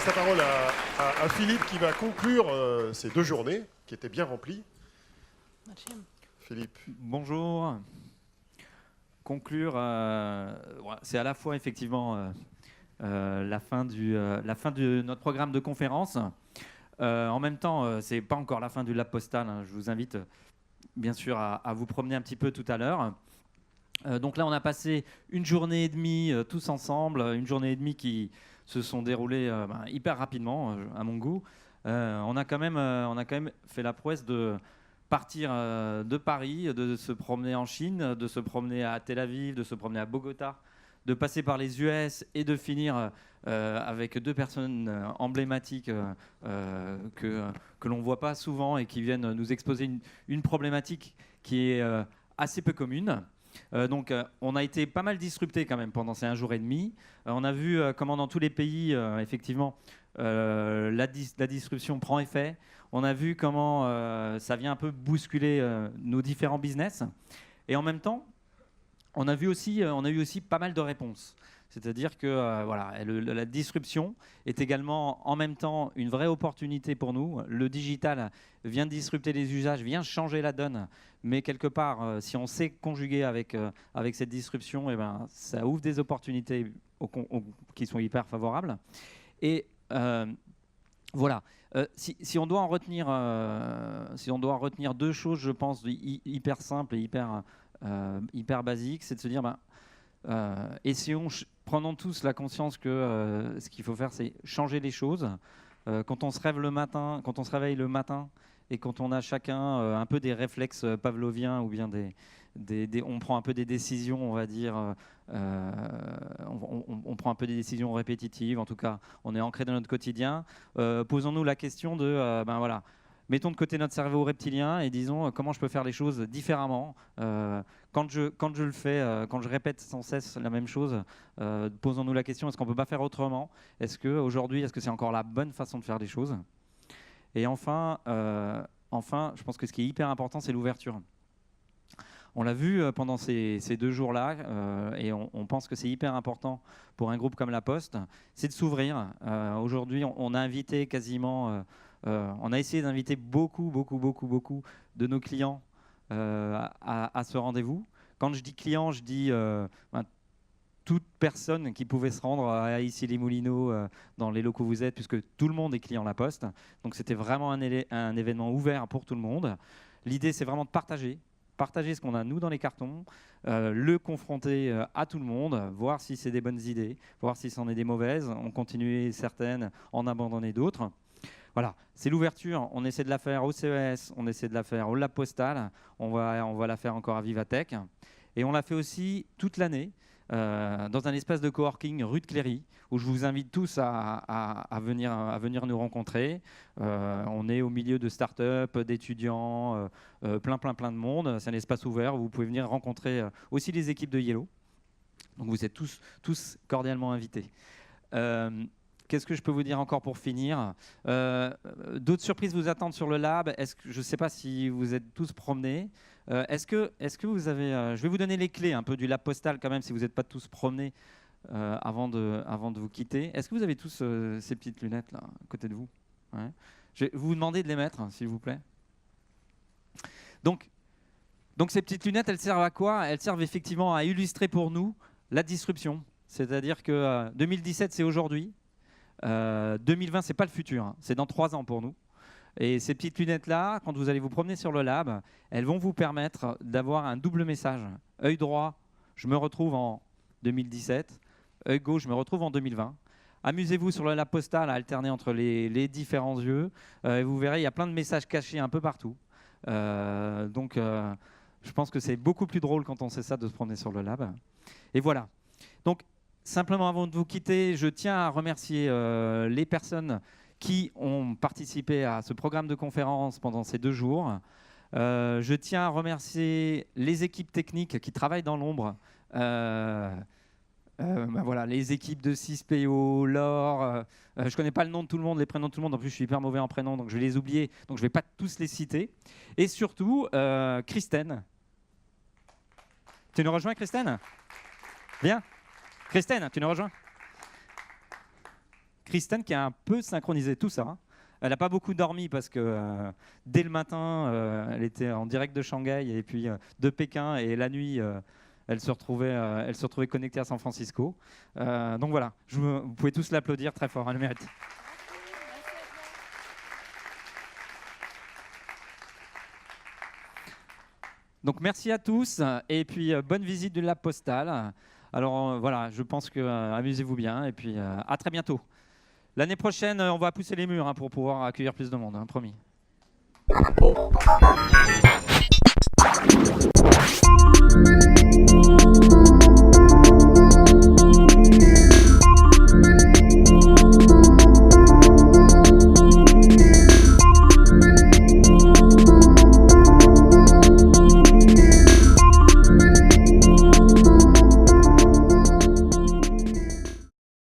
passe la parole à Philippe qui va conclure ces 2 journées qui étaient bien remplies. Philippe. Bonjour. Conclure, c'est à la fois effectivement la fin de notre programme de conférence. En même temps, c'est pas encore la fin du lab postal. Hein. Je vous invite bien sûr à vous promener un petit peu tout à l'heure. Donc là, on a passé une journée et demie tous ensemble, une journée et demie qui se sont déroulées hyper rapidement, à mon goût. On a quand même fait la prouesse de partir de Paris, de se promener en Chine, de se promener à Tel Aviv, de se promener à Bogota, de passer par les US et de finir avec 2 personnes emblématiques que l'on ne voit pas souvent et qui viennent nous exposer une problématique qui est assez peu commune. Donc on a été pas mal disrupté quand même pendant ces 1 jour et demi. On a vu comment dans tous les pays, effectivement, la disruption prend effet. On a vu comment ça vient un peu bousculer nos différents business. Et en même temps, on a eu aussi pas mal de réponses. C'est-à-dire que voilà, la disruption est également en même temps une vraie opportunité pour nous. Le digital vient disrupter les usages, vient changer la donne. Mais quelque part, si on sait conjuguer avec cette disruption, eh ben, ça ouvre des opportunités qui sont hyper favorables. Et voilà. Si on doit en retenir 2 choses, je pense, hyper simples et hyper basiques, c'est de se dire, prenons tous la conscience que ce qu'il faut faire, c'est changer les choses. Quand on se réveille le matin et quand on a chacun un peu des réflexes pavloviens ou bien on prend un peu des décisions, on va dire, on prend un peu des décisions répétitives, en tout cas, on est ancré dans notre quotidien. Posons-nous la question de, voilà, mettons de côté notre cerveau reptilien et disons comment je peux faire les choses différemment. Quand je le fais, quand je répète sans cesse la même chose, posons-nous la question, est-ce qu'on ne peut pas faire autrement ? Est-ce que c'est encore la bonne façon de faire les choses ? Et enfin, je pense que ce qui est hyper important, c'est l'ouverture. On l'a vu pendant ces 2 jours-là, et on pense que c'est hyper important pour un groupe comme La Poste, c'est de s'ouvrir. Aujourd'hui, on a invité quasiment, on a essayé d'inviter beaucoup de nos clients à ce rendez-vous. Quand je dis clients, je dis toute personne qui pouvait se rendre à Issy-les-Moulineaux dans les locaux où vous êtes, puisque tout le monde est client La Poste. Donc c'était vraiment un événement ouvert pour tout le monde. L'idée, c'est vraiment de partager ce qu'on a nous dans les cartons, le confronter à tout le monde, voir si c'est des bonnes idées, voir si c'en est des mauvaises, en continuer certaines, en abandonner d'autres. Voilà, c'est l'ouverture. On essaie de la faire au CES, on essaie de la faire au Lab Postal, on va la faire encore à Vivatech. Et on l'a fait aussi toute l'année dans un espace de coworking rue de Cléry, où je vous invite tous à venir nous rencontrer. On est au milieu de start-up, d'étudiants, plein de monde. C'est un espace ouvert où vous pouvez venir rencontrer aussi les équipes de Yellow. Donc vous êtes tous cordialement invités. Qu'est-ce que je peux vous dire encore pour finir ? D'autres surprises vous attendent sur le lab. Je ne sais pas si vous êtes tous promenés. Est-ce que vous avez... je vais vous donner les clés un peu du lab postal quand même, si vous n'êtes pas tous promenés avant de vous quitter. Est-ce que vous avez tous ces petites lunettes là, à côté de vous ? Ouais. Je vais vous demander de les mettre, s'il vous plaît. Donc ces petites lunettes, elles servent à quoi ? Elles servent effectivement à illustrer pour nous la disruption. C'est-à-dire que 2017, c'est aujourd'hui. 2020, c'est pas le futur, hein. C'est dans 3 ans pour nous. Et ces petites lunettes-là, quand vous allez vous promener sur le lab, elles vont vous permettre d'avoir un double message. Œil droit, je me retrouve en 2017. Œil gauche, je me retrouve en 2020. Amusez-vous sur le lab postal à alterner entre les différents yeux. Et vous verrez, il y a plein de messages cachés un peu partout. Donc, je pense que c'est beaucoup plus drôle quand on sait ça de se promener sur le lab. Et voilà. Donc, simplement avant de vous quitter, je tiens à remercier les personnes qui ont participé à ce programme de conférence pendant ces 2 jours. Je tiens à remercier les équipes techniques qui travaillent dans l'ombre. Voilà, les équipes de 6PO, Laure, je ne connais pas le nom de tout le monde, les prénoms de tout le monde, en plus je suis hyper mauvais en prénom, donc je vais les oublier, donc je ne vais pas tous les citer. Et surtout, Christine. Tu nous rejoins, Christine ? Viens. Christine, tu nous rejoins ? Kristen qui a un peu synchronisé tout ça. Elle n'a pas beaucoup dormi parce que dès le matin, elle était en direct de Shanghai et puis de Pékin, et la nuit, elle se retrouvait connectée à San Francisco. Donc voilà, vous pouvez tous l'applaudir très fort, elle le mérite. Donc merci à tous et puis bonne visite du lab postal. Alors voilà, je pense que amusez-vous bien et puis à très bientôt. L'année prochaine, on va pousser les murs pour pouvoir accueillir plus de monde, promis.